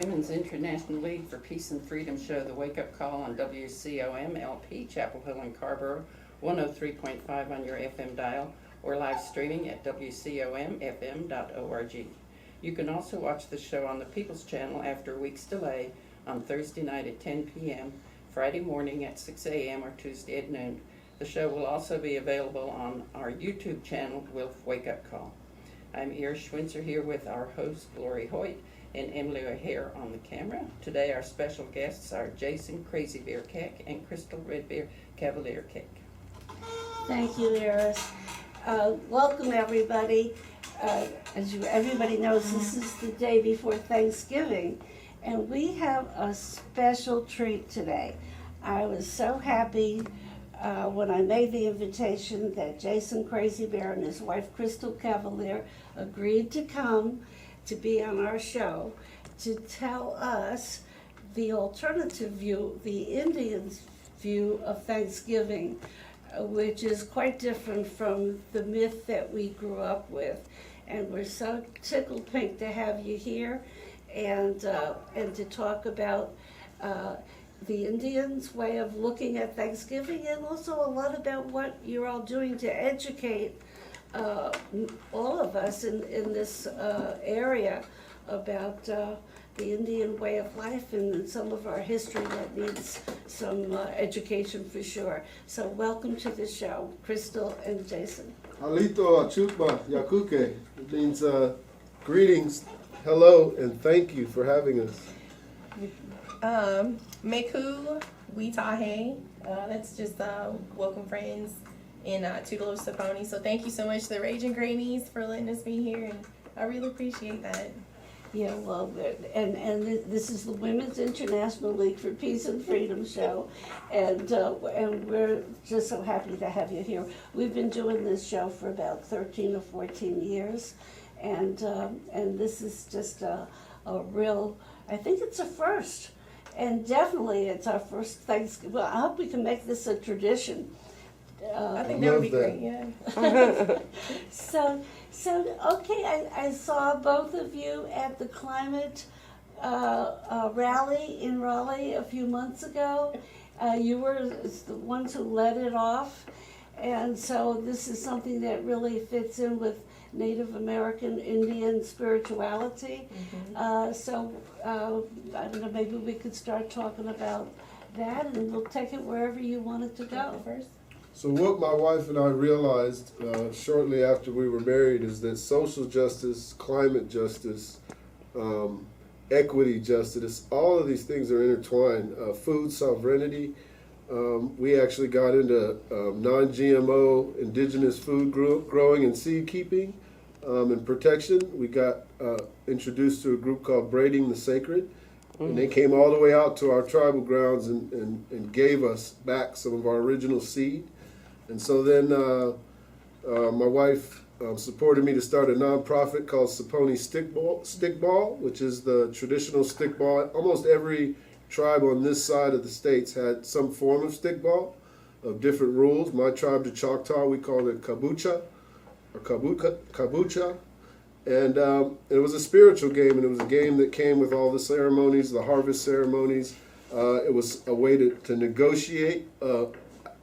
Women's International League for Peace and Freedom show, The Wake Up Call on WCOM LP, Chapel Hill and Carrboro, 103.5 on your FM dial, or live streaming at WCOMFM.org. You can also watch the show on the People's Channel after a week's delay on Thursday night at 10 p.m., Friday morning at 6 a.m., or Tuesday at noon. The show will also be available on our YouTube channel, Wilf Wake Up Call. I'm Iris Schwinzer here with our host, Glory Hoyt, and Emily O'Hare on the camera. Today our special guests are Jason Cavelier-Keck and Crystal Redbeard Cavelier-Keck. Thank you, Iris. Welcome, everybody. As everybody knows, this is the day before Thanksgiving, and we have a special treat today. I was so happy when I made the invitation that Jason Crazy Bear and his wife Crystal Cavelier agreed to come to be on our show to tell us the alternative view, the Indians' view of Thanksgiving, which is quite different from the myth that we grew up with. And we're so tickled pink to have you here and to talk about the Indians' way of looking at Thanksgiving, and also a lot about what you're all doing to educate all of us in this area about the Indian way of life and some of our history that needs some education for sure. So welcome to the show, Crystal and Jason. Alito Achukba Yakuke. It means greetings, hello, and thank you for having us. Meku Witahe. That's just welcome friends in Toodle Saponi. So thank you so much to the Raging Grannies for letting us be here, and I really appreciate that. Yeah, well, and this is the Women's International League for Peace and Freedom show, and we're just so happy to have you here. We've been doing this show for about 13 or 14 years, and this is just a real, I think it's a first, and definitely it's our first Thanksgiving. Well, I hope we can make this a tradition. I think that would be great, yeah. So okay, I saw both of you at the climate rally in Raleigh a few months ago. You were the ones who led it off, and so this is something that really fits in with Native American Indian spirituality. Mm-hmm. I don't know, maybe we could start talking about that, and we'll take it wherever you want it to go. First. So what my wife and I realized shortly after we were married is that social justice, climate justice, equity justice, all of these things are intertwined. Food sovereignty. We actually got into non-GMO indigenous food growing and seed keeping and protection. We got introduced to a group called Braiding the Sacred. And they came all the way out to our tribal grounds and gave us back some of our original seed. And so then my wife supported me to start a nonprofit called Saponi Stickball, which is the traditional stickball. Almost every tribe on this side of the states had some form of stickball of different rules. My tribe, the Choctaw, we called it kabucha or kabucha. And it was a spiritual game, and it was a game that came with all the ceremonies, the harvest ceremonies. It was a way to negotiate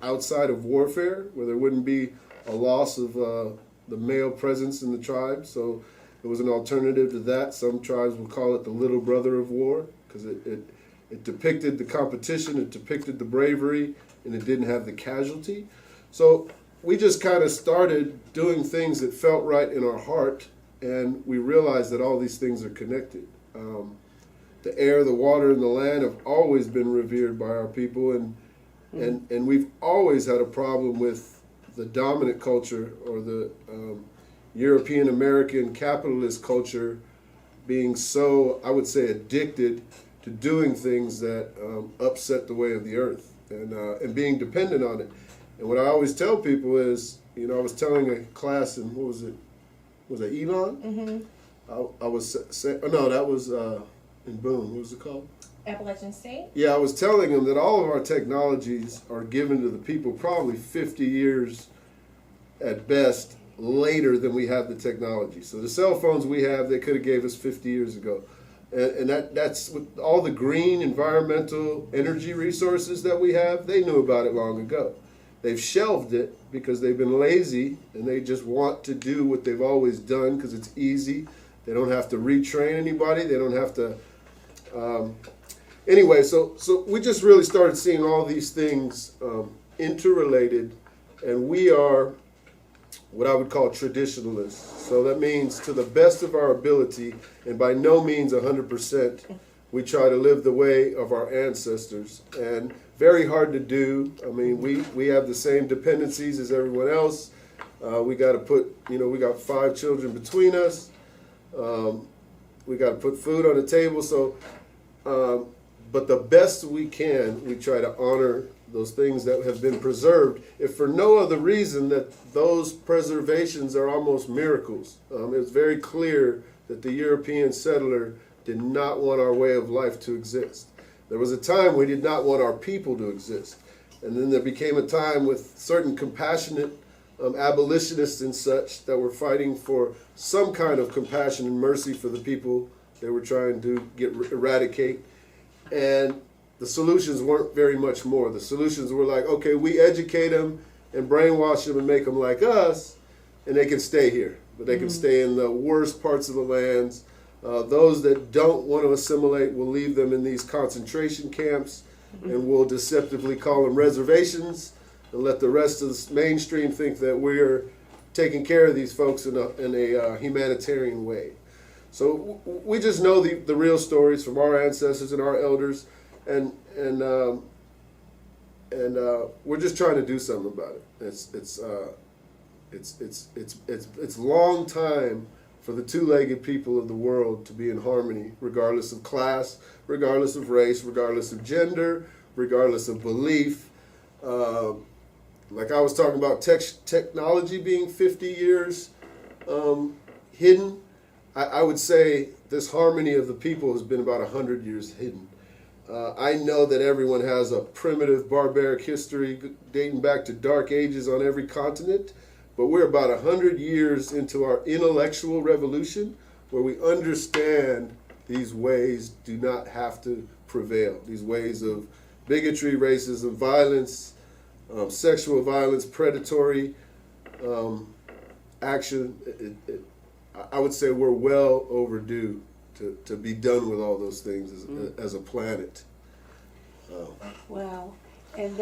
outside of warfare, where there wouldn't be a loss of the male presence in the tribe. So it was an alternative to that. Some tribes would call it the little brother of war, because it depicted the competition, it depicted the bravery, and it didn't have the casualty. So we just kind of started doing things that felt right in our heart, and we realized that all these things are connected. The air, the water, and the land have always been revered by our people, and we've always had a problem with the dominant culture, or the European American capitalist culture, being so, I would say, addicted to doing things that upset the way of the earth, and being dependent on it. And what I always tell people is, I was telling a class in, what was it? Was it Elon? Mm-hmm. I was saying, no, that was in Boone. What was it called? Appalachian State? Yeah, I was telling them that all of our technologies are given to the people probably 50 years at best later than we have the technology. So the cell phones we have, they could have gave us 50 years ago. And that's with all the green environmental energy resources that we have. They knew about it long ago. They've shelved it because they've been lazy and they just want to do what they've always done because it's easy. They don't have to retrain anybody. They don't have to. Anyway, so we just really started seeing all these things interrelated, and we are what I would call traditionalists. So that means to the best of our ability, and by no means 100%, we try to live the way of our ancestors. And very hard to do. I mean, we have the same dependencies as everyone else. We got to put, we got 5 children between us. We got to put food on the table. So, but the best we can, we try to honor those things that have been preserved, if for no other reason that those preservations are almost miracles. It's very clear that the European settler did not want our way of life to exist. There was a time we did not want our people to exist. And then there became a time with certain compassionate abolitionists and such that were fighting for some kind of compassion and mercy for the people they were trying to eradicate. And the solutions weren't very much more. The solutions were like, okay, we educate them and brainwash them and make them like us, and they can stay here. But they can stay in the worst parts of the lands. Those that don't want to assimilate, will leave them in these concentration camps, and we'll deceptively call them reservations, and let the rest of the mainstream think that we're taking care of these folks in a humanitarian way. So we just know the real stories from our ancestors and our elders, and we're just trying to do something about it. It's long time for the two-legged people of the world to be in harmony, regardless of class, regardless of race, regardless of gender, regardless of belief. Like I was talking about technology being 50 years hidden, I would say this harmony of the people has been about 100 years hidden. I know that everyone has a primitive, barbaric history dating back to dark ages on every continent, but we're about 100 years into our intellectual revolution where we understand these ways do not have to prevail. These ways of bigotry, racism, violence, sexual violence, predatory action. I would say we're well overdue to be done with all those things as a planet. Wow. And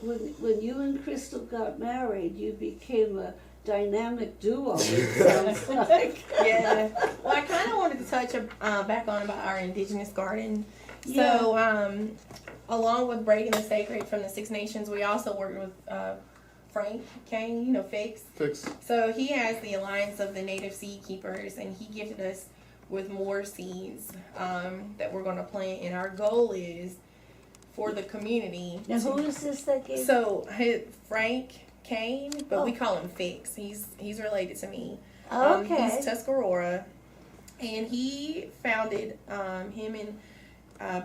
when you and Crystal got married, you became a dynamic duo, it sounds like. Yeah. Well, I kind of wanted to touch back on about our indigenous garden. Yeah. So, along with breaking the sacred from the Six Nations, we also worked with Frank Kane, Fix. So he has the Alliance of the Native Seed Keepers, and he gifted us with more seeds that we're going to plant. And our goal is for the community. Now, who is this that gave? So Frank Kane, but we call him Fix. He's related to me. Okay. He's Tuscarora, and he founded him and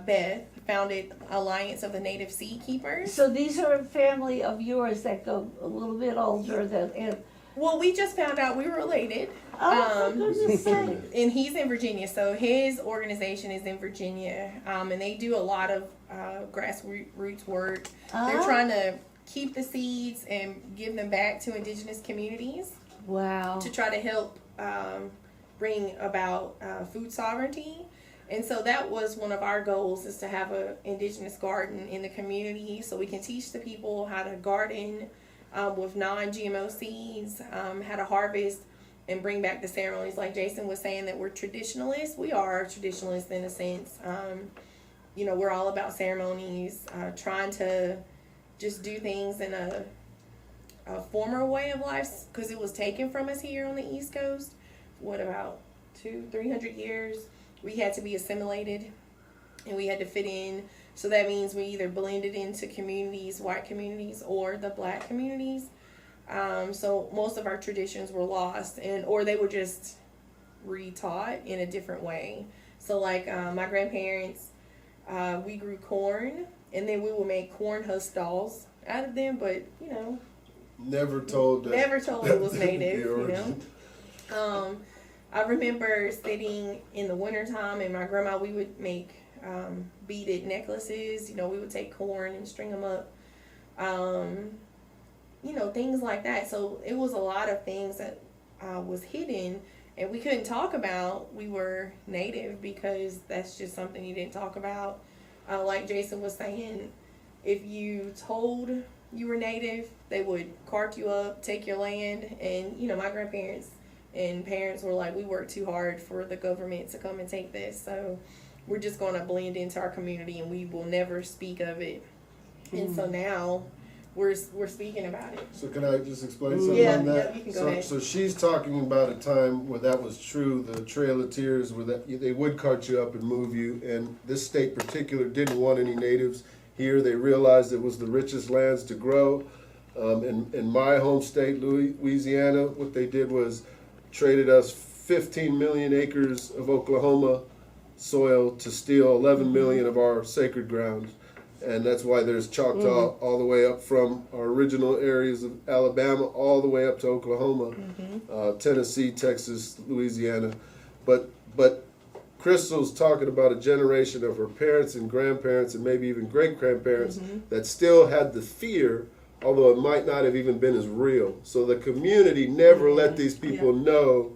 Beth founded Alliance of the Native Seed Keepers. So these are a family of yours that go a little bit older than. Well, we just found out we were related. Oh, for goodness sake. And he's in Virginia, so his organization is in Virginia, and they do a lot of grassroots work. They're trying to keep the seeds and give them back to indigenous communities. Wow. To try to help bring about food sovereignty. And so that was one of our goals, is to have an indigenous garden in the community so we can teach the people how to garden with non-GMO seeds, how to harvest and bring back the ceremonies. Like Jason was saying, that we're traditionalists. We are traditionalists in a sense. We're all about ceremonies, trying to just do things in a former way of life, because it was taken from us here on the East Coast. What, about 200-300 years? We had to be assimilated, and we had to fit in. So that means we either blended into communities, white communities, or the black communities. So most of our traditions were lost, or they were just retaught in a different way. So like my grandparents, we grew corn, and then we would make corn husk dolls out of them, but never told it was native. I remember sitting in the wintertime, and my grandma, we would make beaded necklaces. You know, we would take corn and string them up. You know, things like that. So it was a lot of things that was hidden, and we couldn't talk about. We were Native because that's just something you didn't talk about. Like Jason was saying, if you told you were Native, they would cart you up, take your land, and you know, my grandparents and parents were like, we worked too hard for the government to come and take this, so we're just going to blend into our community and we will never speak of it. And so now we're speaking about it. So can I just explain something Yeah, on that? yeah, you can go ahead. So she's talking about a time where that was true, the Trail of Tears, where they would cart you up and move you, and this state particular didn't want any natives here. They realized it was the richest lands to grow. In my home state, Louisiana, what they did was traded us 15 million acres of Oklahoma soil to steal 11 million of our sacred grounds. And that's why there's Choctaw all the way up from our original areas of Alabama all the way up to Oklahoma, Tennessee, Texas, Louisiana. But Crystal's talking about a generation of her parents and grandparents and maybe even great-grandparents that still had the fear, although it might not have even been as real. So the community never let these people know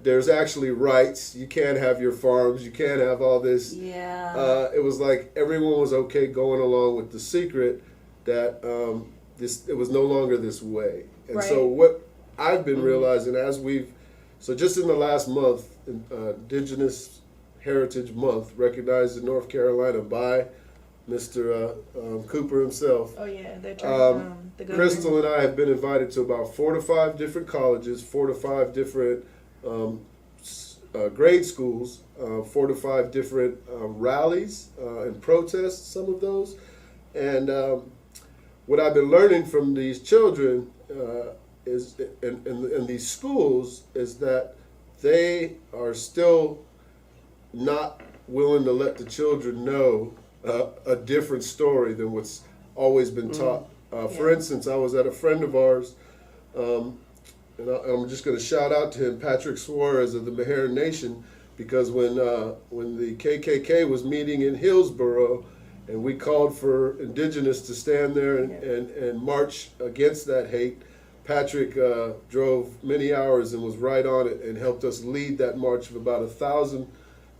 there's actually rights. You can't have your farms. You can't have all this. Yeah. It was like everyone was okay going along with the secret that it was no longer this way. And so what I've been realizing so just in the last month, Indigenous Heritage Month, recognized in North Carolina by Mr. Cooper himself. Oh yeah, the Crystal and I have been invited to about 4 to 5 different colleges, 4 to 5 different grade schools, 4 to 5 different rallies and protests, some of those. And what I've been learning from these children is in these schools is that they are still not willing to let the children know a different story than what's always been taught. For instance, I was at a friend of ours, and I'm just going to shout out to him, Patrick Suarez of the Meher Nation, because when the KKK was meeting in Hillsborough, and we called for indigenous to stand there and march against that hate, Patrick drove many hours and was right on it and helped us lead that march of about 1,000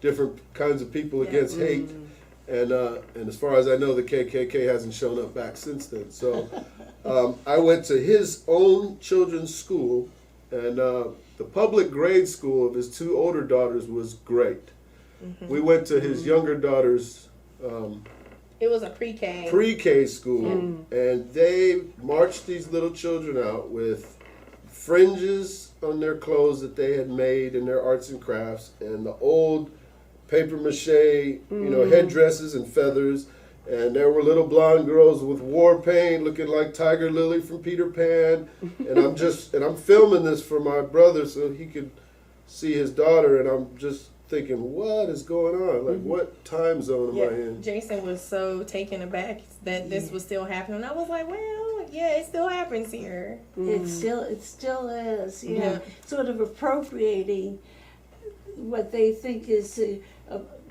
different kinds of people against hate. And as far as I know, the KKK hasn't shown up back since then. So I went to his own children's school, and the public grade school of his 2 older daughters was great. We went to his younger daughter's it was a pre-K. Pre-K school, and they marched these little children out with fringes on their clothes that they had made in their arts and crafts, and the old paper mache, headdresses and feathers. And there were little blonde girls with war paint looking like Tiger Lily from Peter Pan. And I'm filming this for my brother so he could see his daughter, and I'm just thinking, what is going on? Like, what time zone am I in? Jason was so taken aback that this was still happening. I was like, well, yeah, it still happens here. It still is. Sort of appropriating what they think is a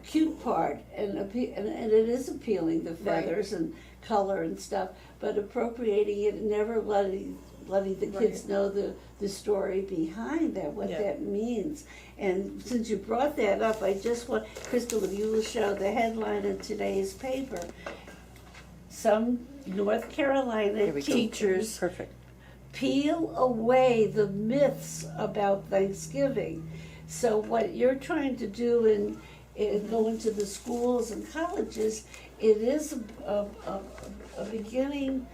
cute part, and it is appealing, the feathers and color and stuff, but appropriating it and never letting the kids know the story behind that, what that means. And since you brought that up, I just want, Crystal, if you will show the headline in today's paper. Some North Carolina teachers peel away the myths about Thanksgiving. So what you're trying to do in going to the schools and colleges, it is a beginning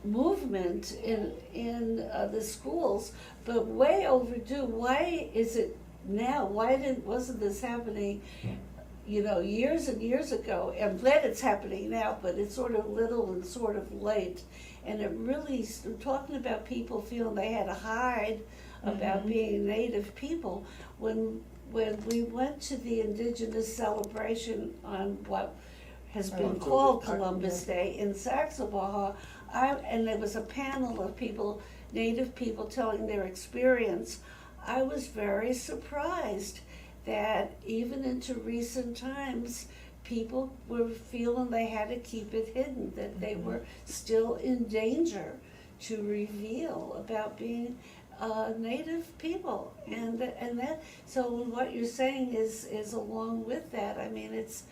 movement in the schools, but way overdue. Why is it now? Wasn't this happening, years and years ago? I'm glad it's happening now, but it's sort of little and sort of late. And it really, talking about people feeling they had to hide about being Native people. When we went to the Indigenous celebration on what has been called Columbus Day in Saxabaha, and there was a panel of people, Native people, telling their experience. I was very surprised that even into recent times, people were feeling they had to keep it hidden, that they were still in danger to reveal about being Native people, and that. So what you're saying is along with that. I mean, it's.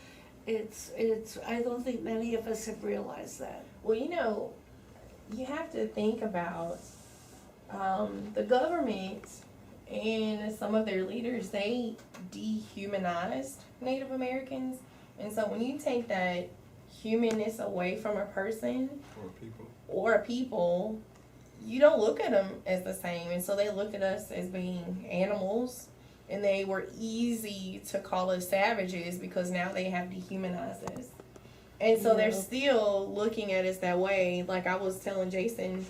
I don't think many of us have realized that. Well, you have to think about the government and some of their leaders. They dehumanized Native Americans, and so when you take that humanness away from a person or a people, you don't look at them as the same. And so they looked at us as being animals, and they were easy to call us savages because now they have dehumanized us. And so they're still looking at us that way. Like I was telling Jason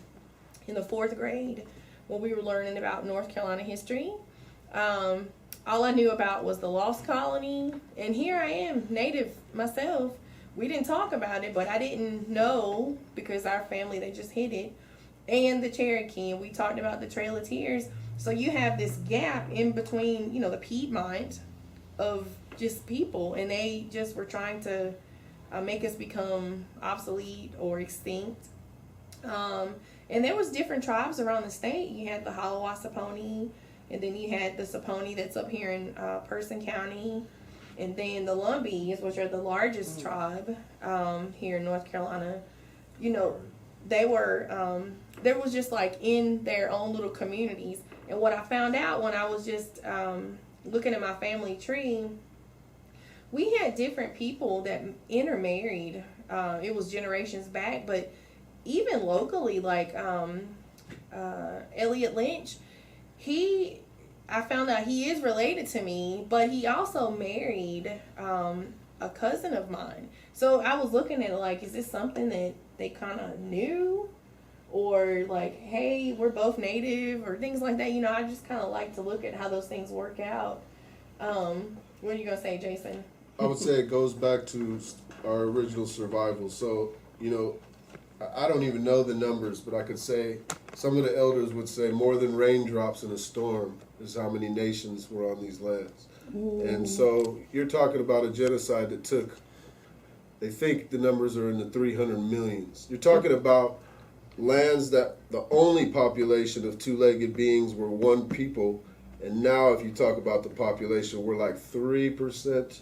in the 4th grade when we were learning about North Carolina history, all I knew about was the Lost Colony. And here I am, Native myself. We didn't talk about it, but I didn't know because our family, they just hid it. And the Cherokee, and we talked about the Trail of Tears. So you have this gap in between, the Piedmont of just people, and they just were trying to make us become obsolete or extinct. And there was different tribes around the state. You had the Hallowaa-Saponi, and then you had the Saponi that's up here in Person County, and then the Lumbees, which are the largest tribe here in North Carolina. They were, there was just like in their own little communities. And what I found out when I was just looking at my family tree, we had different people that intermarried. It was generations back, but even locally, like Elliot Lynch, I found out he is related to me, but he also married a cousin of mine. So I was looking at it like, is this something that they kind of knew? Or like, hey, we're both Native, or things like that. I just kind of like to look at how those things work out. What are you going to say, Jason? I would say it goes back to our original survival. So, I don't even know the numbers, but I could say some of the elders would say more than raindrops in a storm is how many nations were on these lands. And so you're talking about a genocide that took, they think the numbers are in the 300 millions. You're talking about lands that the only population of two-legged beings were one people, and now if you talk about the population, we're like 3%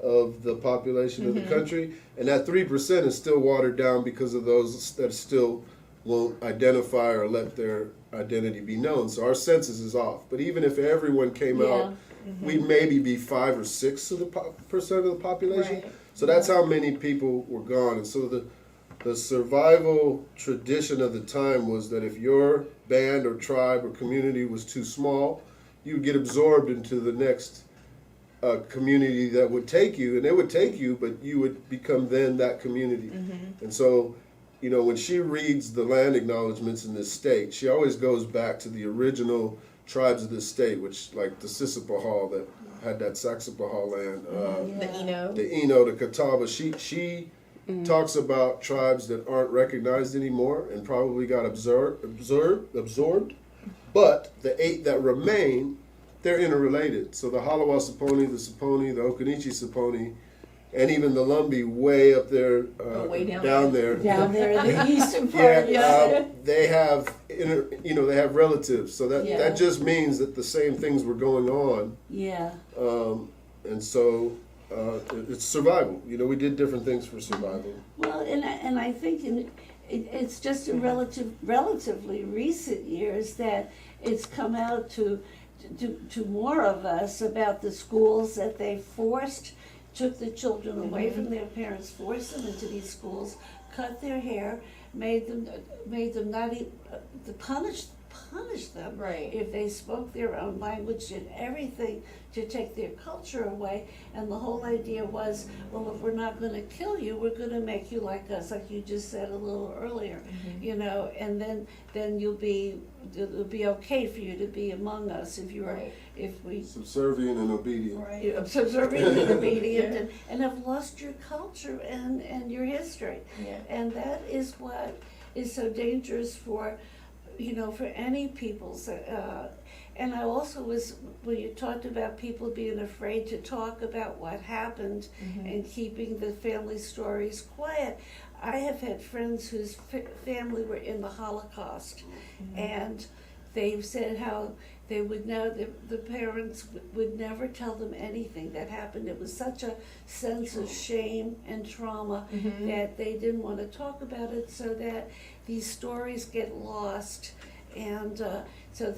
of the population of the country, and that 3% is still watered down because of those that still won't identify or let their identity be known. So our census is off. But even if everyone came out, we'd maybe be 5 or 6 of the percent of the population. Right. So that's how many people were gone. And so the survival tradition of the time was that if your band or tribe or community was too small, you would get absorbed into the next community that would take you, and they would take you, but you would become then that community. And so, when she reads the land acknowledgments in this state, she always goes back to the original tribes of this state, which like the Sissepohal that had that Saxapahaw land, The Eno. the Catawba. She talks about tribes that aren't recognized anymore and probably got absorbed, but the 8 that remain, they're interrelated. So the Hallowaa-Saponi, the Saponi, the Occaneechi-Saponi, and even the Lumbee way up there, way down there. Down there in the eastern part. They have they have relatives. So that just means that the same things were going on. Yeah. And so it's survival. We did different things for survival. Well, and I think it's just in relatively recent years that it's come out to more of us about the schools that they took the children away from their parents, forced them into these schools, cut their hair, made them not even punish them Right. if they spoke their own language and everything to take their culture away. And the whole idea was, well, if we're not going to kill you, we're going to make you like us, like you just said a little earlier, and then it'll be okay for you to be among us if you're if we Subservient and obedient. subservient and obedient and have lost your culture and your history. Yeah. And that is what is so dangerous for for any people's. And I also was, when you talked about people being afraid to talk about what happened and keeping the family stories quiet, I have had friends whose family were in the Holocaust, and they've said how they would know the parents would never tell them anything that happened. It was such a sense of shame and trauma that they didn't want to talk about it, so that these stories get lost. And so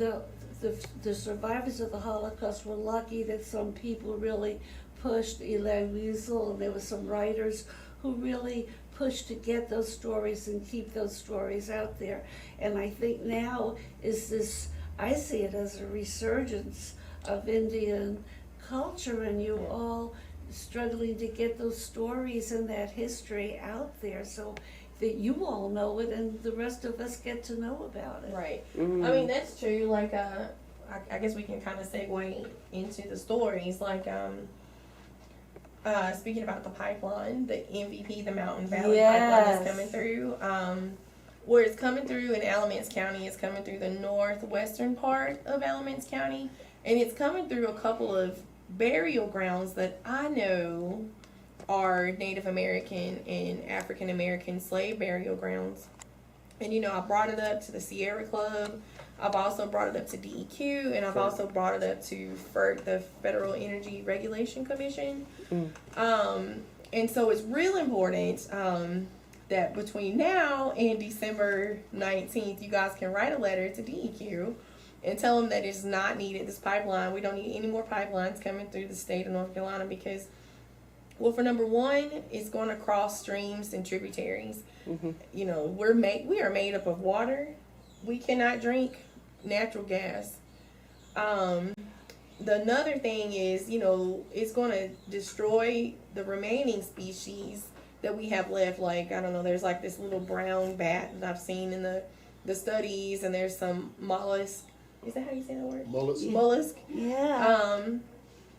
the survivors of the Holocaust were lucky that some people really pushed. Elie Wiesel, and there were some writers who really pushed to get those stories and keep those stories out there. And I think now is this, I see it as a resurgence of Indian culture, and you all struggling to get those stories and that history out there so that you all know it and the rest of us get to know about it. Right. I mean, that's true. Like, I guess we can kind of segue into the stories. Like, speaking about the pipeline, the MVP, the Mountain Valley Pipeline is coming through. Where it's coming through in Alamance County, it's coming through the northwestern part of Alamance County, and it's coming through a couple of burial grounds that I know are Native American and African American slave burial grounds. And I brought it up to the Sierra Club. I've also brought it up to DEQ, and I've also brought it up to FERC, the Federal Energy Regulation Commission. And so it's real important that between now and December 19th, you guys can write a letter to DEQ and tell them that it's not needed, this pipeline. We don't need any more pipelines coming through the state of North Carolina because, well, for number one, it's going to cross streams and tributaries. We are made up of water. We cannot drink natural gas. Another thing is, it's going to destroy the remaining species that we have left. Like, I don't know, there's like this little brown bat that I've seen in the studies, and there's some mollusk. Is that how you say that word? Mollusk. Mollusk. Yeah.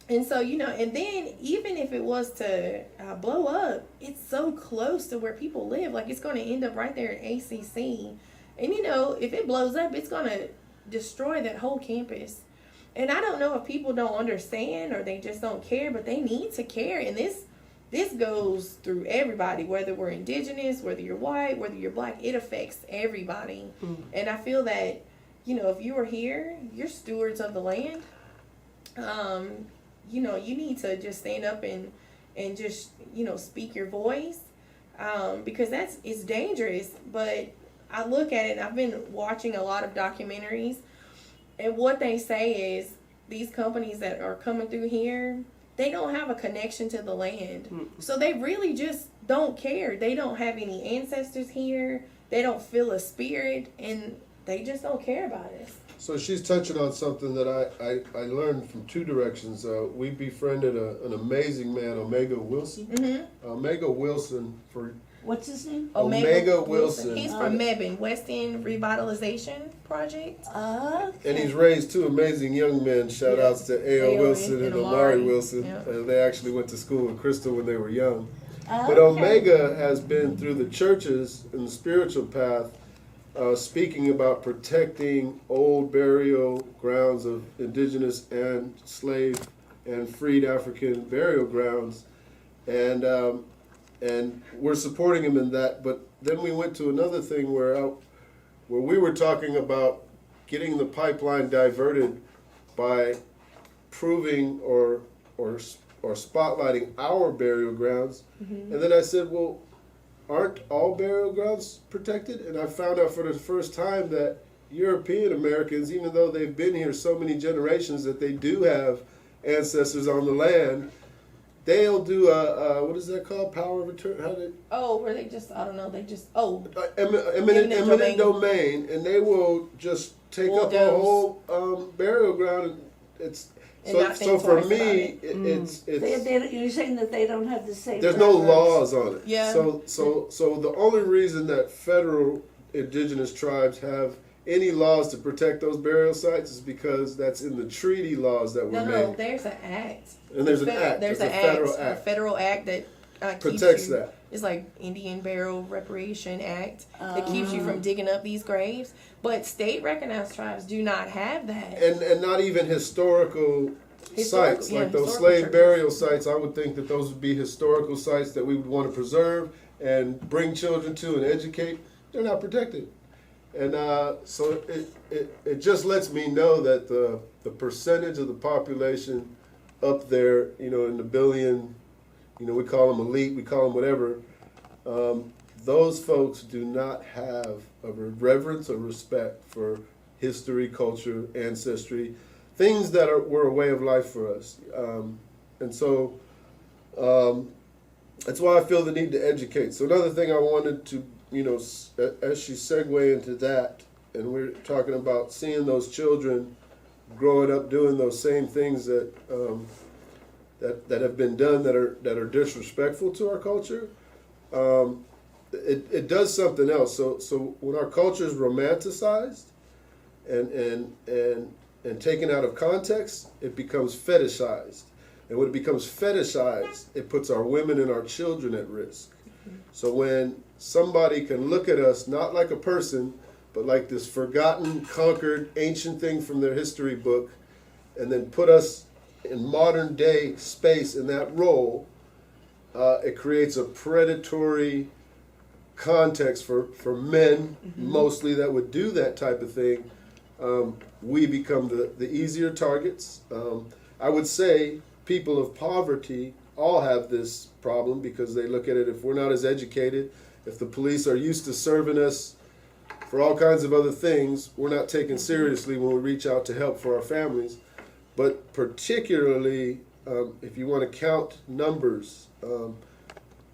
And so, and then even if it was to blow up, it's so close to where people live. Like, it's going to end up right there at ACC. And, if it blows up, it's going to destroy that whole campus. And I don't know if people don't understand or they just don't care, but they need to care. And this goes through everybody, whether we're indigenous, whether you're white, whether you're black, it affects everybody. And I feel that, if you are here, you're stewards of the land. You need to just stand up and just, speak your voice, because it's dangerous. But I look at it, and I've been watching a lot of documentaries, and what they say is these companies that are coming through here, they don't have a connection to the land. So they really just don't care. They don't have any ancestors here. They don't feel a spirit, and they just don't care about us. So she's touching on something that I learned from two directions. We befriended an amazing man, Omega Wilson. Omega Wilson, for What's his name? Omega Wilson. He's from Mebane, West End Revitalization Project. Okay. And he's raised two amazing young men. Shout outs to A.O. Wilson and Omari Wilson. Yeah. They actually went to school with Crystal when they were young. But Okay. Omega has been through the churches and the spiritual path, speaking about protecting old burial grounds of indigenous and slave and freed African burial grounds. And we're supporting him in that. But then we went to another thing where we were talking about getting the pipeline diverted by proving or spotlighting our burial grounds. And then I said, well, aren't all burial grounds protected? And I found out for the first time that European Americans, even though they've been here so many generations, that they do have ancestors on the land. They'll do what is that called? Power of attorney? Where they just, I don't know, they just, eminent domain, and they will just take up a whole burial ground. And so for me, it's You're saying that they don't have the same. there's no laws on it. Yeah. So the only reason that federal indigenous tribes have any laws to protect those burial sites is because that's in the treaty laws that were made. No, there's an act. And there's an act. There's a an federal act, act. A federal act that Protects that. It's like Indian Burial Reparation Act that keeps you from digging up these graves. But state recognized tribes do not have that. And not even historical sites, yeah, like those historical slave churches. burial sites. I would think that those would be historical sites that we would want to preserve and bring children to and educate. They're not protected. And so it just lets me know that the percentage of the population up there, in the billion, we call them elite, we call them whatever, those folks do not have a reverence or respect for history, culture, ancestry, things that were a way of life for us. And so that's why I feel the need to educate. So another thing I wanted to, as she segue into that, and we're talking about seeing those children growing up doing those same things that that have been done that are disrespectful to our culture. It does something else. So when our culture is romanticized and taken out of context, it becomes fetishized. And when it becomes fetishized, it puts our women and our children at risk. So when somebody can look at us not like a person, but like this forgotten, conquered, ancient thing from their history book, and then put us in modern day space in that role, it creates a predatory context for men, mostly, that would do that type of thing. We become the easier targets. I would say people of poverty all have this problem because they look at it, if we're not as educated, if the police are used to serving us for all kinds of other things, we're not taken seriously when we reach out to help for our families. But particularly, if you want to count numbers,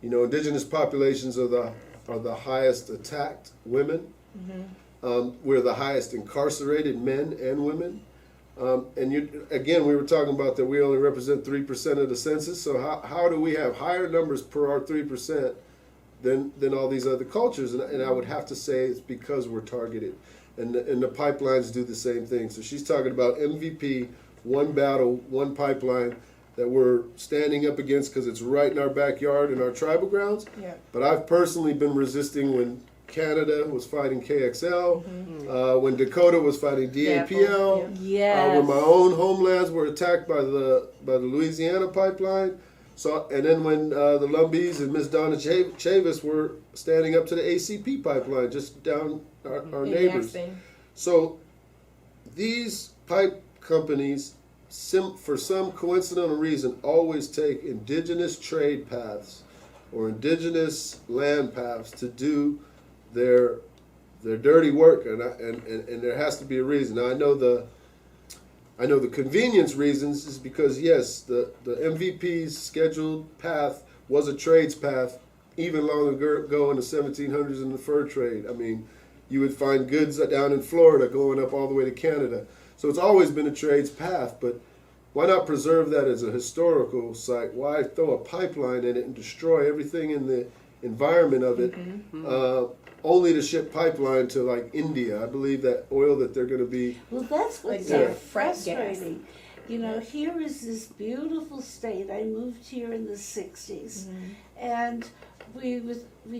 indigenous populations are the highest attacked women. We're the highest incarcerated men and women. Again, we were talking about that we only represent 3% of the census. So how do we have higher numbers per our 3% than all these other cultures? And I would have to say it's because we're targeted. And the pipelines do the same thing. So she's talking about MVP, one battle, one pipeline that we're standing up against because it's right in our backyard in our tribal grounds. Yeah. But I've personally been resisting when Canada was fighting KXL, when Dakota was fighting DAPL, Yes. when my own homelands were attacked by the Louisiana pipeline. So, and then when the Lumbees and Miss Donna Chavis were standing up to the ACP pipeline just down our neighbors. Jackson. So these pipe companies, for some coincidental reason, always take indigenous trade paths or indigenous land paths to do their dirty work, and there has to be a reason. Now, I know the convenience reasons is because yes, the MVP's scheduled path was a trades path even long ago in the 1700s in the fur trade. I mean, you would find goods down in Florida going up all the way to Canada. So it's always been a trades path, but why not preserve that as a historical site? Why throw a pipeline in it and destroy everything in the environment of it, only to ship pipeline to like India? I believe that oil that they're going to be... Well, that's what's Like so frack gas. frustrating. Here is this beautiful state. I moved here in the 60s. And we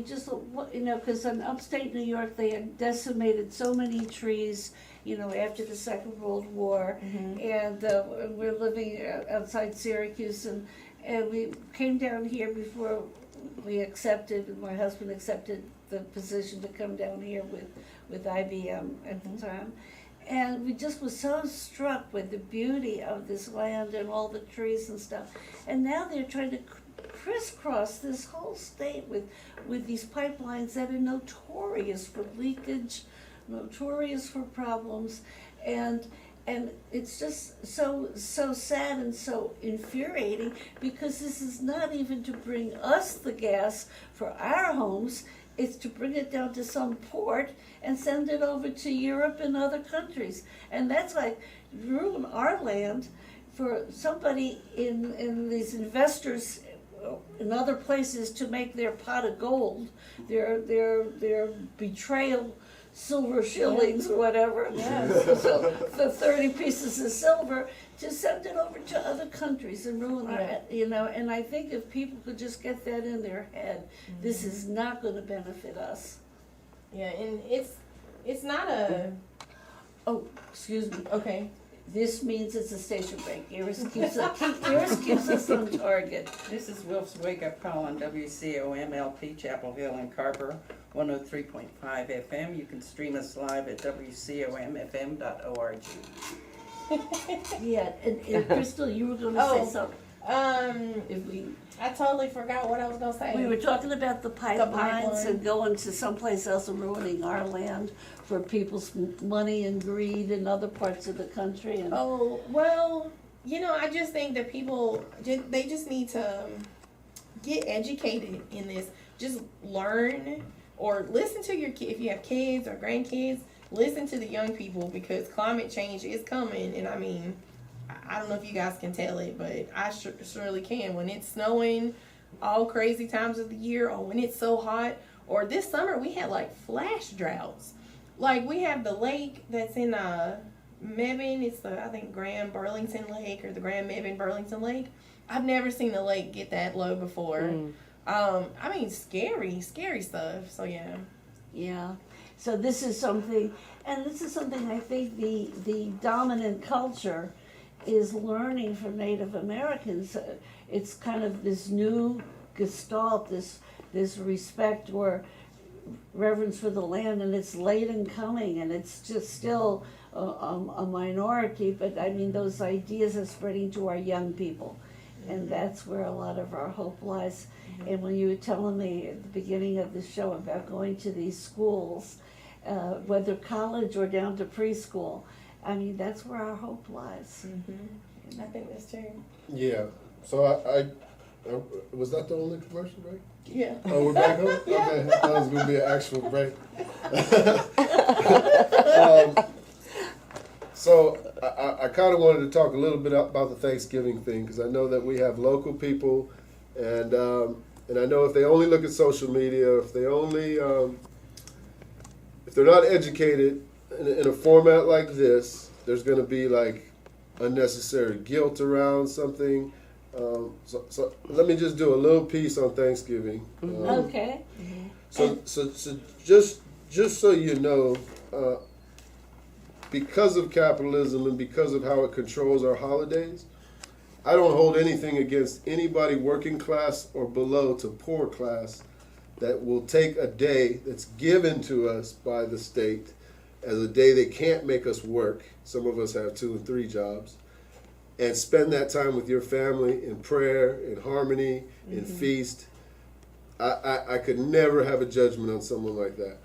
just, because in upstate New York, they had decimated so many trees, after the Second World War. And we're living outside Syracuse, and we came down here before my husband accepted the position to come down here with IBM at the time. And we just was so struck with the beauty of this land and all the trees and stuff. And now they're trying to crisscross this whole state with these pipelines that are notorious for leakage, notorious for problems, and it's just so sad and so infuriating, because this is not even to bring us the gas for our homes. It's to bring it down to some port and send it over to Europe and other countries. And that's like ruin our land for somebody in these investors in other places to make their pot of gold, their betrayal silver shillings or whatever. Yes. So for 30 pieces of silver, to send it over to other countries and ruin our, and I think if people could just get that in their head, this is not going to benefit us. Yeah, and it's not a Oh, excuse me. okay. This means it's a station break. Iris keeps us on target. This is Wilf's Wake Up Call on WCOM LP Chapel Hill and Carver, 103.5 FM. You can stream us live at WCOMFM.org. Yeah, and Crystal, you were going to say something. If I totally forgot what I was gonna say. we were talking about the pipelines pipeline. and going to someplace else and ruining our land for people's money and greed in other parts of the country. And Oh, well, I just think that people, they just need to get educated in this. Just learn or listen to your kids. If you have kids or grandkids, listen to the young people because climate change is coming. And I mean, I don't know if you guys can tell it, but I surely can. When it's snowing all crazy times of the year or when it's so hot, or this summer we had like flash droughts. Like we have the lake that's in Mebane. It's the, I think, Grand Burlington Lake or the Grand Mebane Burlington Lake. I've never seen a lake get that low before. I mean, scary stuff. So yeah. yeah, so this is something I think the dominant culture is learning from Native Americans. It's kind of this new gestalt, this respect or reverence for the land, and it's late in coming, and it's just still a minority, but I mean those ideas are spreading to our young people, and that's where a lot of our hope lies. And when you were telling me at the beginning of the show about going to these schools, whether college or down to preschool, I mean that's where our hope lies. I think that's true. Yeah. So I was that the only commercial break? Yeah. Oh, we're back on? Okay, I thought it was going to be an actual break. So I kind of wanted to talk a little bit about the Thanksgiving thing because I know that we have local people, and I know if they only look at social media, if they only if they're not educated in a format like this, there's going to be like unnecessary guilt around something. So let me just do a little piece on Thanksgiving. Okay. So just so you know, because of capitalism and because of how it controls our holidays, I don't hold anything against anybody working class or below to poor class that will take a day that's given to us by the state as a day they can't make us work. Some of us have 2 and 3 jobs. And spend that time with your family in prayer, in harmony, in feast. I could never have a judgment on someone like that.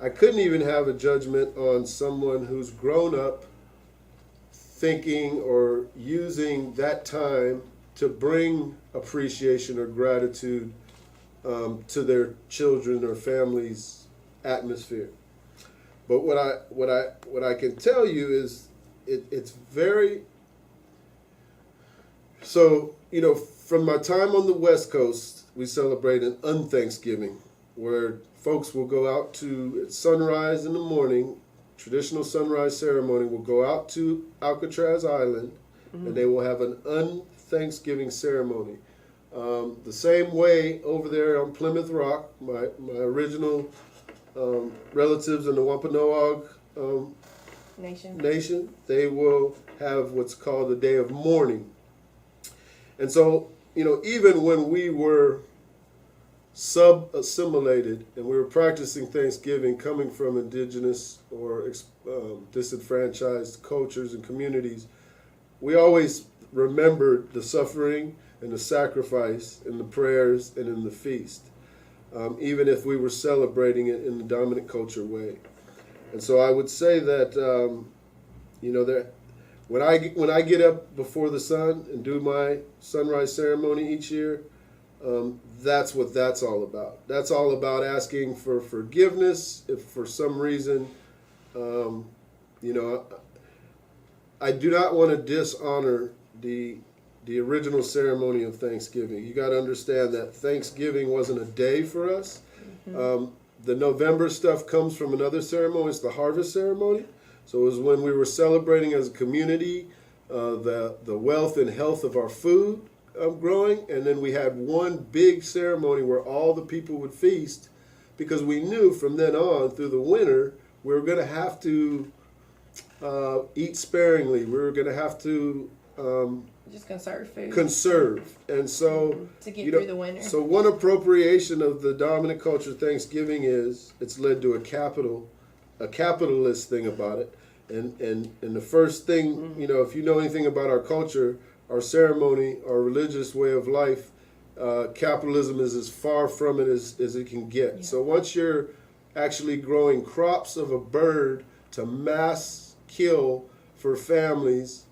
I couldn't even have a judgment on someone who's grown up thinking or using that time to bring appreciation or gratitude to their children or family's atmosphere. But what I can tell you is it's very. So, from my time on the West Coast, we celebrate an Unthanksgiving, where folks will go out to, at sunrise in the morning, traditional sunrise ceremony, will go out to Alcatraz Island, and they will have an Unthanksgiving ceremony. The same way over there on Plymouth Rock, my original relatives in the Wampanoag Nation, they will have what's called a day of mourning. And so, even when we were sub-assimilated and we were practicing Thanksgiving coming from indigenous or disenfranchised cultures and communities, we always remembered the suffering and the sacrifice and the prayers and in the feast, even if we were celebrating it in the dominant culture way. And so I would say that, that when I get up before the sun and do my sunrise ceremony each year, that's what that's all about. That's all about asking for forgiveness if for some reason, I do not want to dishonor the original ceremony of Thanksgiving. You got to understand that Thanksgiving wasn't a day for us. The November stuff comes from another ceremony. It's the harvest ceremony. So it was when we were celebrating as a community the wealth and health of our food growing. And then we had one big ceremony where all the people would feast, because we knew from then on through the winter we were going to have to eat sparingly. We were going to have to just conserve food. Conserve. And so to get through the winter. So one appropriation of the dominant culture Thanksgiving is it's led to a capitalist thing about it. And the first thing, if you know anything about our culture, our ceremony, our religious way of life, capitalism is as far from it as it can get. Yeah. So once you're actually growing crops of a bird to mass kill for families,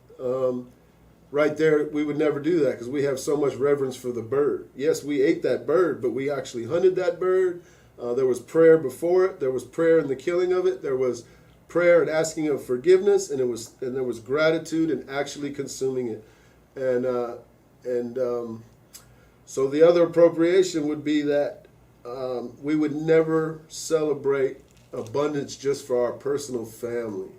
right there, we would never do that because we have so much reverence for the bird. Yes, we ate that bird, but we actually hunted that bird. There was prayer before it. There was prayer in the killing of it. There was prayer and asking of forgiveness, and there was gratitude in actually consuming it. So the other appropriation would be that we would never celebrate abundance just for our personal family.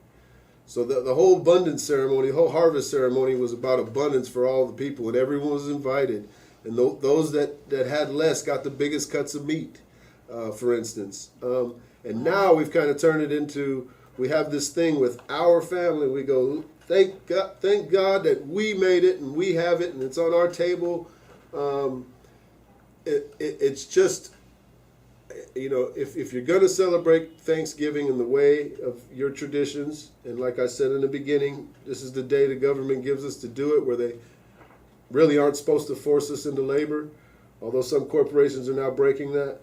So the whole abundance ceremony, the whole harvest ceremony was about abundance for all the people, and everyone was invited. And those that had less got the biggest cuts of meat, for instance. And now we've kind of turned it into, we have this thing with our family. We go, thank God that we made it and we have it and it's on our table. It's just, if you're going to celebrate Thanksgiving in the way of your traditions, and like I said in the beginning, this is the day the government gives us to do it, where they really aren't supposed to force us into labor, although some corporations are now breaking that.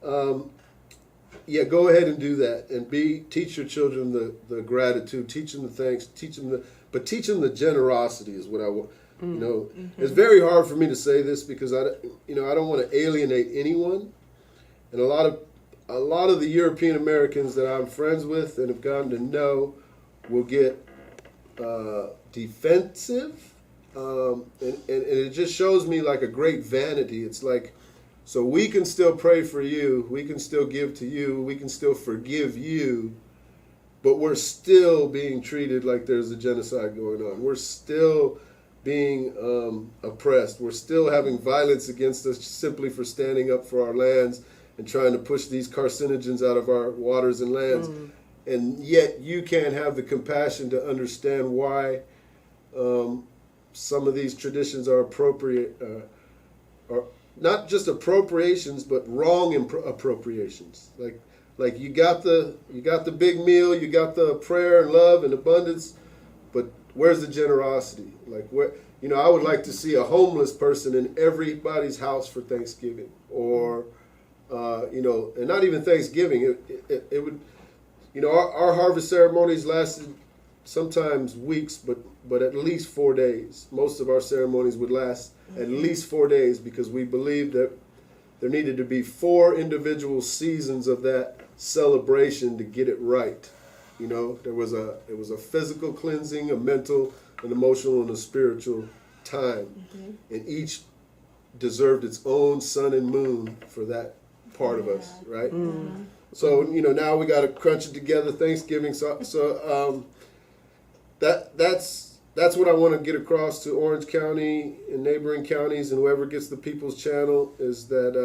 Go ahead and do that, and teach your children the gratitude, teach them the thanks, teach them the generosity is what I want. It's very hard for me to say this because I don't want to alienate anyone. And a lot of the European Americans that I'm friends with and have gotten to know will get defensive, and it just shows me like a great vanity. It's like, so we can still pray for you, we can still give to you, we can still forgive you, but we're still being treated like there's a genocide going on. We're still being oppressed. We're still having violence against us simply for standing up for our lands and trying to push these carcinogens out of our waters and lands. And yet you can't have the compassion to understand why some of these traditions are appropriate, or not just appropriations, but wrong appropriations. Like you got the big meal, you got the prayer and love and abundance, but where's the generosity? Like I would like to see a homeless person in everybody's house for Thanksgiving, or and not even Thanksgiving. It would, our harvest ceremonies lasted sometimes weeks, but at least 4 days. Most of our ceremonies would last at least 4 days because we believed that there needed to be 4 individual seasons of that celebration to get it right. It was a physical cleansing, a mental, an emotional, and a spiritual time, and each deserved its own sun and moon for that part of us, right? So now we got to crunch it together. Thanksgiving. So that's what I want to get across to Orange County and neighboring counties and whoever gets the People's Channel, is that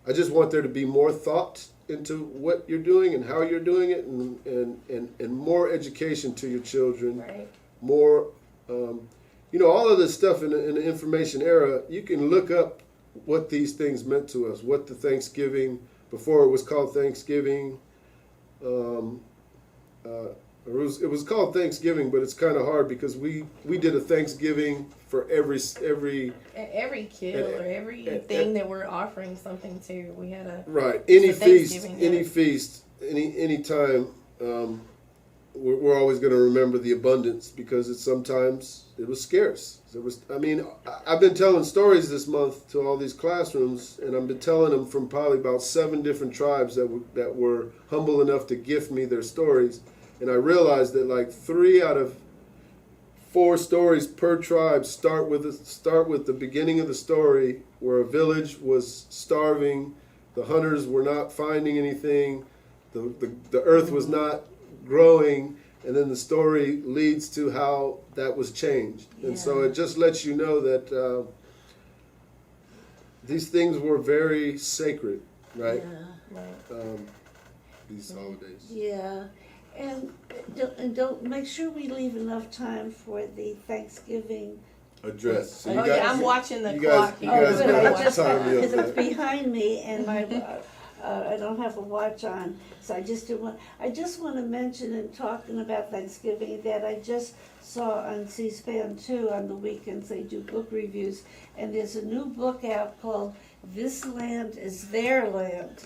I just want there to be more thought into what you're doing and how you're doing it, and more education to your children. Right. More, all of this stuff in the information era. You can look up what these things meant to us, what the Thanksgiving, before it was called Thanksgiving, it was called Thanksgiving, but it's kind of hard because we did a Thanksgiving for every kill or everything that we're offering something to. We had any feast, any time. We're always going to remember the abundance because sometimes it was scarce. I've been telling stories this month to all these classrooms, and I've been telling them from probably about 7 different tribes that were humble enough to gift me their stories. And I realized that like 3 out of 4 stories per tribe start with the beginning of the story, where a village was starving the hunters were not finding anything, the earth was not growing, and then the story leads to how that was changed. And so Yeah. it just lets you know that these things were very sacred, right? Yeah. Right. These holidays. Yeah, and don't make sure we leave enough time for the Thanksgiving. Address. So Oh yeah, I'm watching the you clock. guys Oh, guys good. better I just time me up because it's there. behind me and my I don't have a watch on, so I just want to mention in talking about Thanksgiving that I just saw on C-SPAN 2 on the weekends they do book reviews, and there's a new book out called "This Land Is Their Land."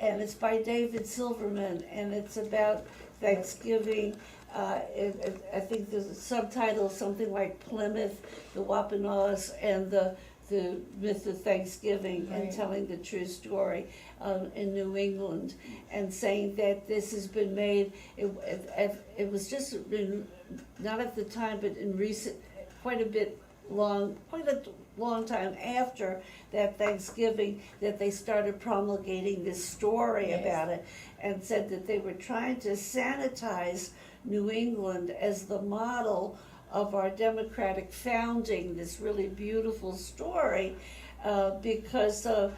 And it's by David Silverman, and it's about Thanksgiving. I think the subtitle is something like Plymouth, the Wampanoags, and the myth of Thanksgiving, and Right. telling the true story in New England, and saying that this has been made. It was just not at the time, but in recent, quite a long time after that Thanksgiving, that they started promulgating this story Yes. about it, and said that they were trying to sanitize New England as the model of our democratic founding, this really beautiful story, because to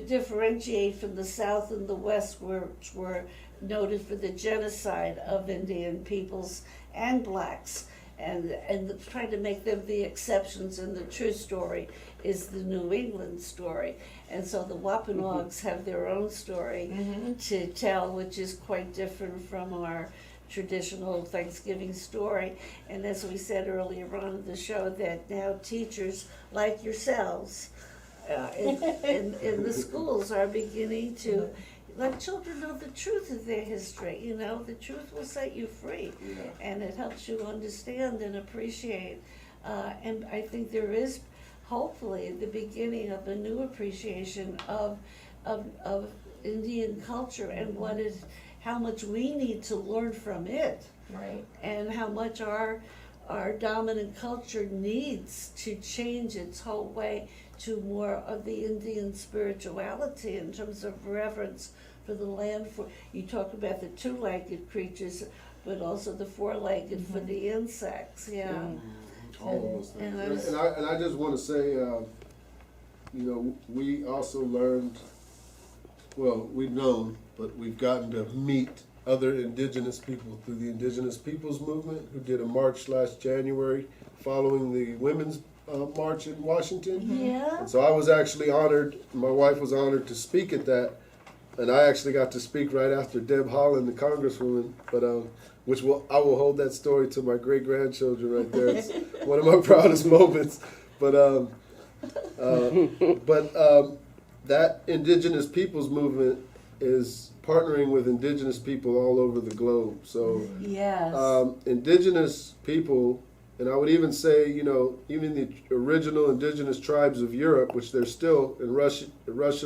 differentiate from the South and the West, which were noted for the genocide of Indian peoples and blacks, and trying to make them the exceptions, and the true story is the New England story. And so the Wampanoags have their own story to tell, which is quite different from our traditional Thanksgiving story. And as we said earlier on in the show, that now teachers like yourselves in the schools are beginning to let children know the truth of their history. You know, the truth will set you free, and it helps you understand and appreciate. And I think there is hopefully the beginning of a new appreciation of Indian culture and how much we need to learn from it, Right. and how much our dominant culture needs to change its whole way to more of the Indian spirituality in terms of reverence for the land. For you talk about the two-legged creatures, but also the four-legged for the insects. Yeah. All of those And I things. was- And I just want to say, we also learned, well, we've known, but we've gotten to meet other indigenous people through the Indigenous Peoples Movement, who did a march last January following the Women's March in Washington. Yeah. And so I was actually honored, my wife was honored to speak at that, and I actually got to speak right after Deb Haaland, the Congresswoman, but I will hold that story to my great-grandchildren right there. It's one of my proudest moments. But that Indigenous Peoples Movement is partnering with indigenous people all over the globe. So Yes. indigenous people, and I would even say, even the original indigenous tribes of Europe, which they're still in Russia.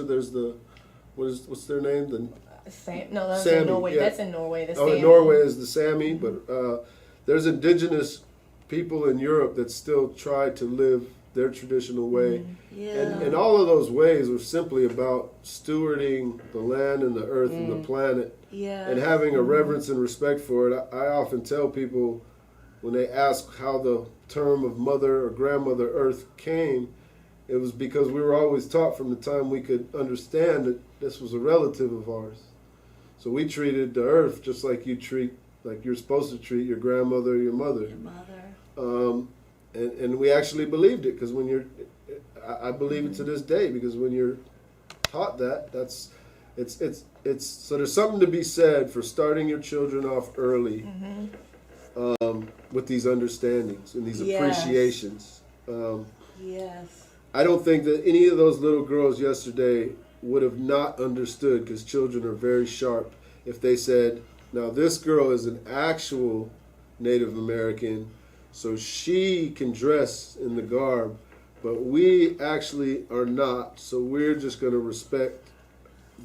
There's the what's their name? No, that's Sami, in Norway. yeah. That's in Norway. The In Sami. Norway is the Sami, but there's indigenous people in Europe that still try to live their traditional way. Yeah. And all of those ways were simply about stewarding the land and the earth and the planet, Yeah. and having a reverence and respect for it. I often tell people when they ask how the term of Mother or Grandmother Earth came, it was because we were always taught from the time we could understand that this was a relative of ours. So we treated the earth just like you're supposed to treat your grandmother or your mother. Your mother. And we actually believed it, because I believe it to this day, because when you're taught that, it's so there's something to be said for starting your children off early with these understandings and these Yes. appreciations. Yes. I don't think that any of those little girls yesterday would have not understood, because children are very sharp, if they said, now this girl is an actual Native American, so she can dress in the garb, but we actually are not, so we're just going to respect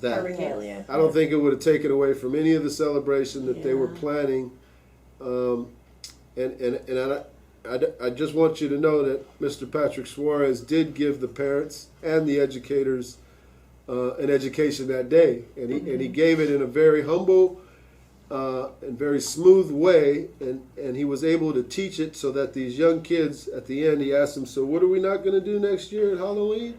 that. Her regalia. I don't think it would have taken away from any of the celebration that they were Yeah. planning. I just want you to know that Mr. Patrick Suarez did give the parents and the educators an education that day, and he gave it in a very humble and very smooth way, and he was able to teach it so that these young kids at the end, he asked them, so what are we not going to do next year at Halloween?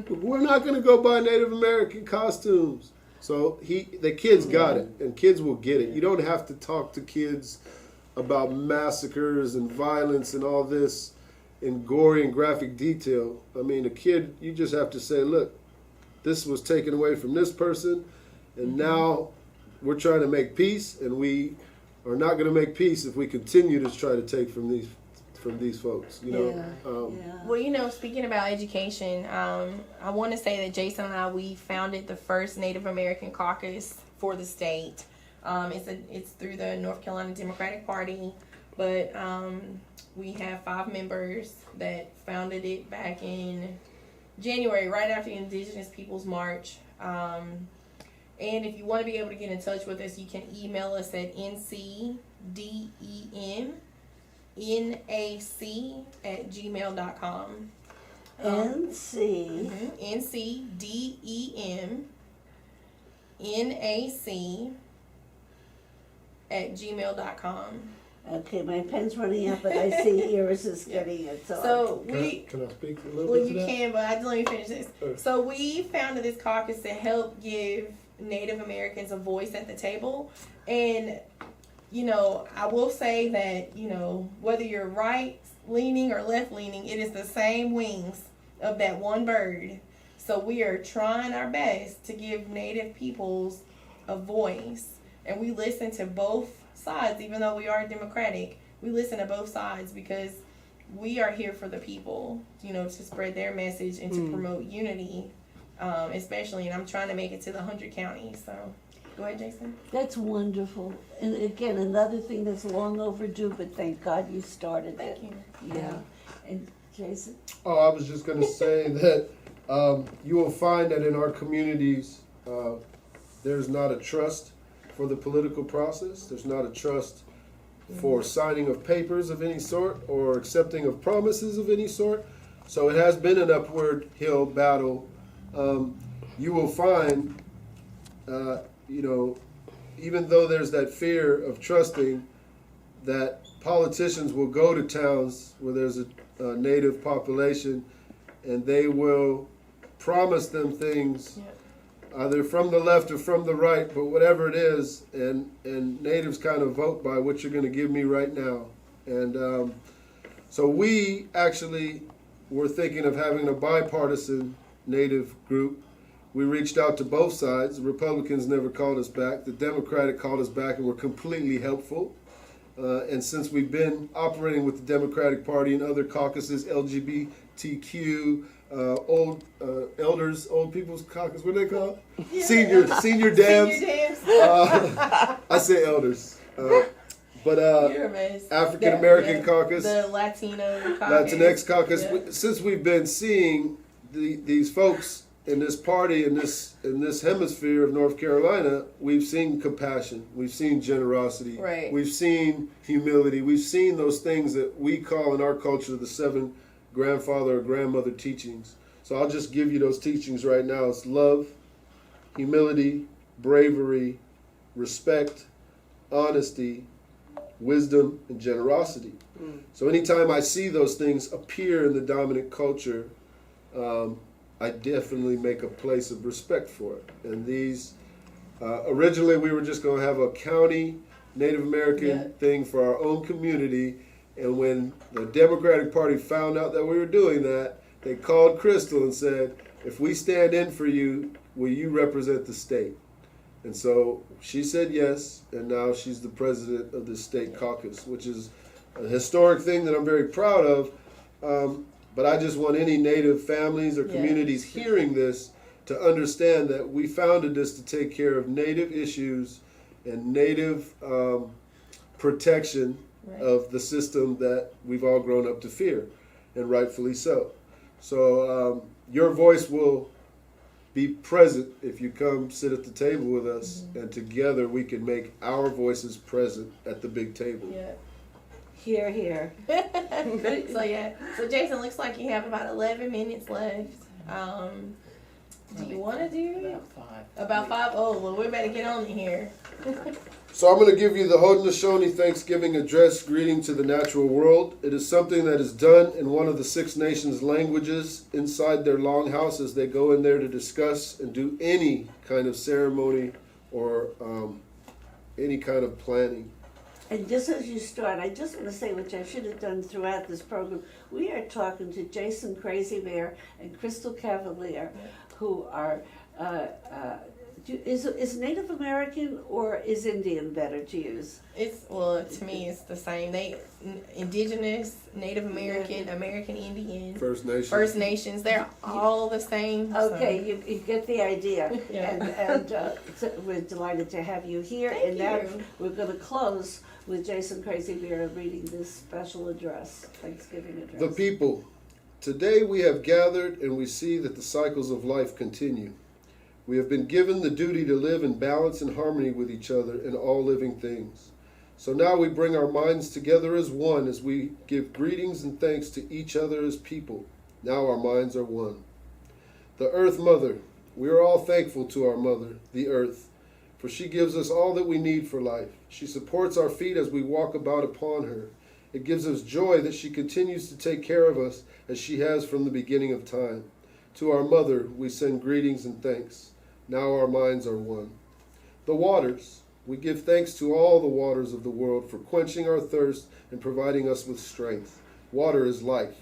We're not going to go buy Native American costumes. So the kids got it, and kids will get it. You don't have to talk to kids about massacres and violence and all this in gory and graphic detail. I mean, a kid, you just have to say, look, this was taken away from this person, and now we're trying to make peace, and we are not going to make peace if we continue to try to take from these folks. You know. Well, speaking about education, I want to say that Jason and I, we founded the first Native American caucus for the state. It's through the North Carolina Democratic Party, but we have 5 members that founded it back in January, right after the Indigenous Peoples March. And if you want to be able to get in touch with us, you can email us at ncdeminac@gmail.com. ncdeminac@gmail.com. Okay, my pen's running out, but I see Iris is getting it. Can I speak a little Well, bit to you that? can, but let me finish this. Sure. So we founded this caucus to help give Native Americans a voice at the table. And, I will say that, whether you're right-leaning or left-leaning, it is the same wings of that one bird. So we are trying our best to give Native peoples a voice. And we listen to both sides, even though we are Democratic. We listen to both sides because we are here for the people, to spread their message and to promote unity, especially. And I'm trying to make it to the 100 counties. So, go ahead, Jason. That's wonderful. And again, another thing that's long overdue, but thank God you started it. Thank you. Yeah. And Jason? Oh, I was just going to say that you will find that in our communities, there's not a trust for the political process. There's not a trust for signing of papers of any sort or accepting of promises of any sort. So it has been an upward hill battle. You will find, even though there's that fear of trusting, that politicians will go to towns where there's a native population and they will promise them things. Yep. Either from the left or from the right, but whatever it is, and natives kind of vote by what you're going to give me right now. And so we actually were thinking of having a bipartisan native group. We reached out to both sides. The Republicans never called us back. The Democratic called us back and were completely helpful. And since we've been operating with the Democratic Party and other caucuses, LGBTQ, old people's caucus, what are they called? Yeah. Senior dams. Senior dams. I say elders. But You're a mess. African American caucus, The Latino caucus. Latinx caucus. Yeah. Since we've been seeing these folks in this party in this hemisphere of North Carolina, we've seen compassion, we've seen generosity, Right. we've seen humility, we've seen those things that we call in our culture the 7 grandfather or grandmother teachings. So I'll just give you those teachings right now. It's love, humility, bravery, respect, honesty, wisdom, and generosity. So anytime I see those things appear in the dominant culture, I definitely make a place of respect for it. And these, originally we were just going to have a county Native American thing for our own community. And when the Democratic Party found out that we were doing that, they called Crystal and said, if we stand in for you, will you represent the state? And so she said yes, and now she's the president of the state caucus, which is a historic thing that I'm very proud of. But I just want any Native families or communities hearing this to understand that we founded this to take care of Native issues and Native protection of the system that we've all grown up to fear, and rightfully so. So your voice will be present if you come sit at the table with us, and together we can make our voices present at the big table. Yeah. Here, here. So Jason, looks like you have about 11 minutes left. Do you want to do About 5. about 5? Oh, well, we better get on in here. So I'm going to give you the Haudenosaunee Thanksgiving address greeting to the natural world. It is something that is done in one of the Six Nations languages inside their longhouse as they go in there to discuss and do any kind of ceremony or any kind of planning. And just as you start, I just want to say, which I should have done throughout this program, we are talking to Jason Crazy Bear and Crystal Cavalier, who are, is Native American or is Indian better to use? To me, it's the same. Indigenous, Native American, American Indian, First Nations, they're all the same. Okay, you get the idea. Yeah. So we're delighted to have you here. Thank and now you. we're going to close with Jason Crazy Bear reading this special address, Thanksgiving address. The people. Today we have gathered and we see that the cycles of life continue. We have been given the duty to live in balance and harmony with each other and all living things. So now we bring our minds together as one as we give greetings and thanks to each other as people. Now our minds are one. The Earth Mother. We are all thankful to our mother, the Earth, for she gives us all that we need for life. She supports our feet as we walk about upon her. It gives us joy that she continues to take care of us as she has from the beginning of time. To our mother, we send greetings and thanks. Now our minds are one. The waters. We give thanks to all the waters of the world for quenching our thirst and providing us with strength. Water is life.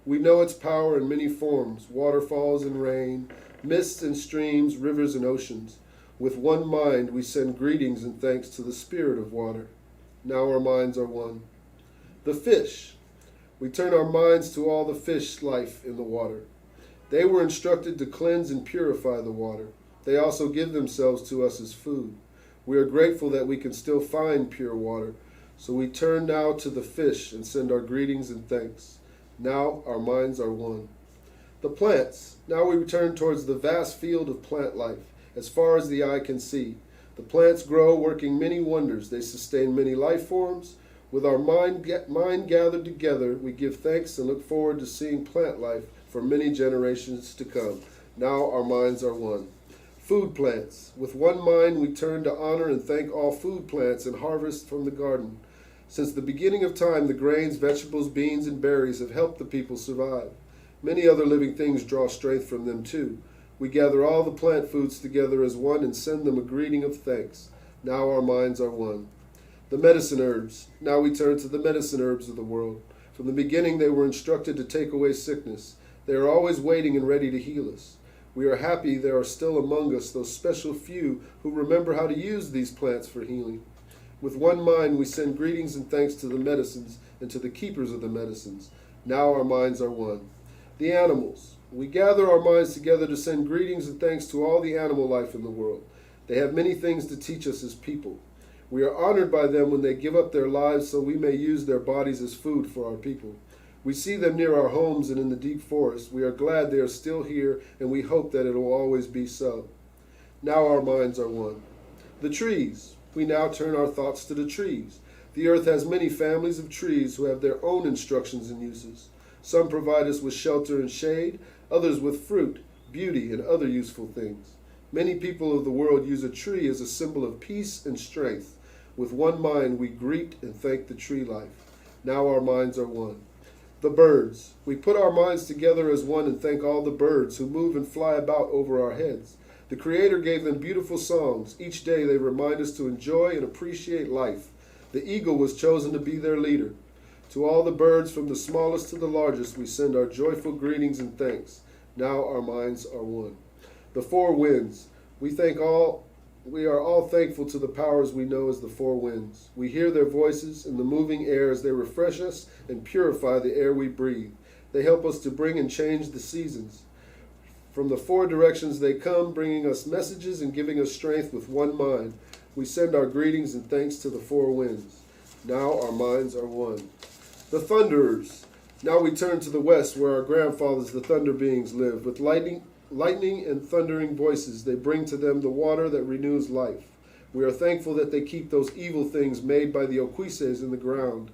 We know its power in many forms, waterfalls and rain, mists and streams, rivers and oceans. With one mind, we send greetings and thanks to the spirit of water. Now our minds are one. The fish. We turn our minds to all the fish life in the water. They were instructed to cleanse and purify the water. They also give themselves to us as food. We are grateful that we can still find pure water, so we turn now to the fish and send our greetings and thanks. Now our minds are one. The plants. Now we return towards the vast field of plant life, as far as the eye can see. The plants grow, working many wonders. They sustain many life forms. With our mind gathered together, we give thanks and look forward to seeing plant life for many generations to come. Now our minds are one. Food plants. With one mind, we turn to honor and thank all food plants and harvest from the garden. Since the beginning of time, the grains, vegetables, beans, and berries have helped the people survive. Many other living things draw strength from them too. We gather all the plant foods together as one and send them a greeting of thanks. Now our minds are one. The medicine herbs. Now we turn to the medicine herbs of the world. From the beginning, they were instructed to take away sickness. They are always waiting and ready to heal us. We are happy there are still among us those special few who remember how to use these plants for healing. With one mind, we send greetings and thanks to the medicines and to the keepers of the medicines. Now our minds are one. The animals. We gather our minds together to send greetings and thanks to all the animal life in the world. They have many things to teach us as people. We are honored by them when they give up their lives so we may use their bodies as food for our people. We see them near our homes and in the deep forest. We are glad they are still here, and we hope that it will always be so. Now our minds are one. The trees. We now turn our thoughts to the trees. The earth has many families of trees who have their own instructions and uses. Some provide us with shelter and shade, others with fruit, beauty, and other useful things. Many people of the world use a tree as a symbol of peace and strength. With one mind, we greet and thank the tree life. Now our minds are one. The birds. We put our minds together as one and thank all the birds who move and fly about over our heads. The Creator gave them beautiful songs. Each day they remind us to enjoy and appreciate life. The eagle was chosen to be their leader. To all the birds, from the smallest to the largest, we send our joyful greetings and thanks. Now our minds are one. The four winds. We are all thankful to the powers we know as the four winds. We hear their voices in the moving air as they refresh us and purify the air we breathe. They help us to bring and change the seasons. From the four directions they come, bringing us messages and giving us strength with one mind. We send our greetings and thanks to the four winds. Now our minds are one. The thunderers. Now we turn to the west where our grandfathers, the thunder beings, live. With lightning and thundering voices, they bring to them the water that renews life. We are thankful that they keep those evil things made by the Oquises in the ground.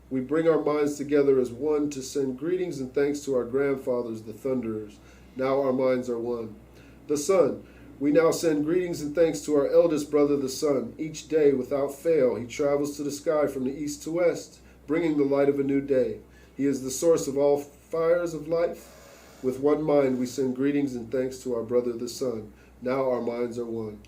We bring our minds together as one to send greetings and thanks to our grandfathers, the thunderers. Now our minds are one. The sun. We now send greetings and thanks to our eldest brother, the sun. Each day, without fail, he travels to the sky from the east to west, bringing the light of a new day. He is the source of all fires of life. With one mind, we send greetings and thanks to our brother, the sun. Now our minds are one.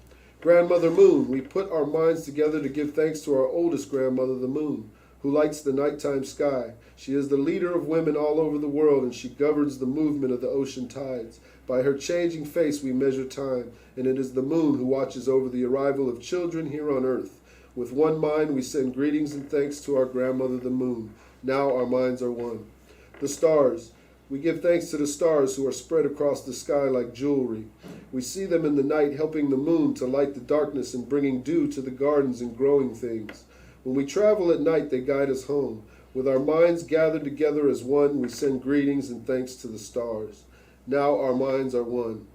Grandmother Moon. We put our minds together to give thanks to our oldest grandmother, the moon, who lights the nighttime sky. She is the leader of women all over the world, and she governs the movement of the ocean tides. By her changing face we measure time, and it is the moon who watches over the arrival of children here on earth. With one mind we send greetings and thanks to our grandmother, the moon. Now our minds are one. The stars. We give thanks to the stars who are spread across the sky like jewelry. We see them in the night helping the moon to light the darkness and bringing dew to the gardens and growing things. When we travel at night, they guide us home. With our minds gathered together as one, we send greetings and thanks to the stars. Now our minds are one.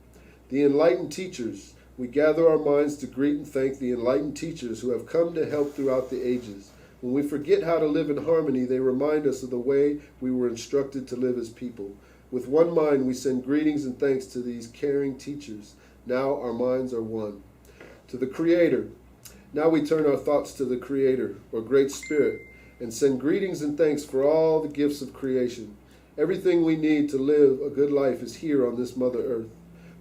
The enlightened teachers. We gather our minds to greet and thank the enlightened teachers who have come to help throughout the ages. When we forget how to live in harmony, they remind us of the way we were instructed to live as people. With one mind, we send greetings and thanks to these caring teachers. Now our minds are one. To the Creator. Now we turn our thoughts to the Creator, or Great Spirit, and send greetings and thanks for all the gifts of creation. Everything we need to live a good life is here on this Mother Earth.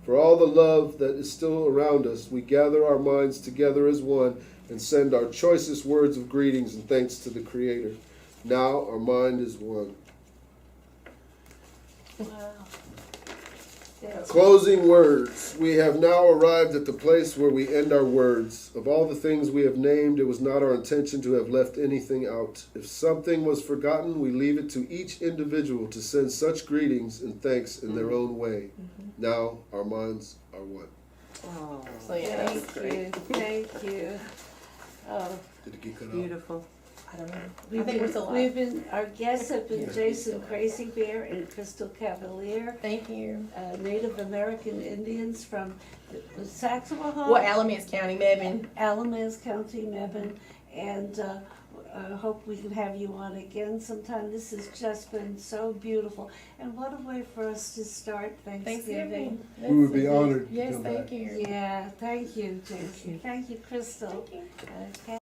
For all the love that is still around us, we gather our minds together as one and send our choicest words of greetings and thanks to the Creator. Now our mind is one. Wow. That's Closing words. We have now arrived at the place where we end our words. Of all the things we have named, it was not our intention to have left anything out. If something was forgotten, we leave it to each individual to send such greetings and thanks in their own way. Now our minds are one. Oh, So yeah, Thank you. Thank you. Oh, Did it get cut off? Beautiful. I don't know. I we've think we're still been, live. our guests have been Jason Crazy Bear and Crystal Cavalier, Thank you. Native American Indians from the Saxawaha, Well, Alamance County, Mebane. Alamance County, Mebane, and I hope we can have you on again sometime. This has just been so beautiful, and what a way for us to start Thanksgiving. We would be honored to Yes, come thank back. you. Yeah, thank you, Jason. Thank you, Crystal. Thank you. Okay.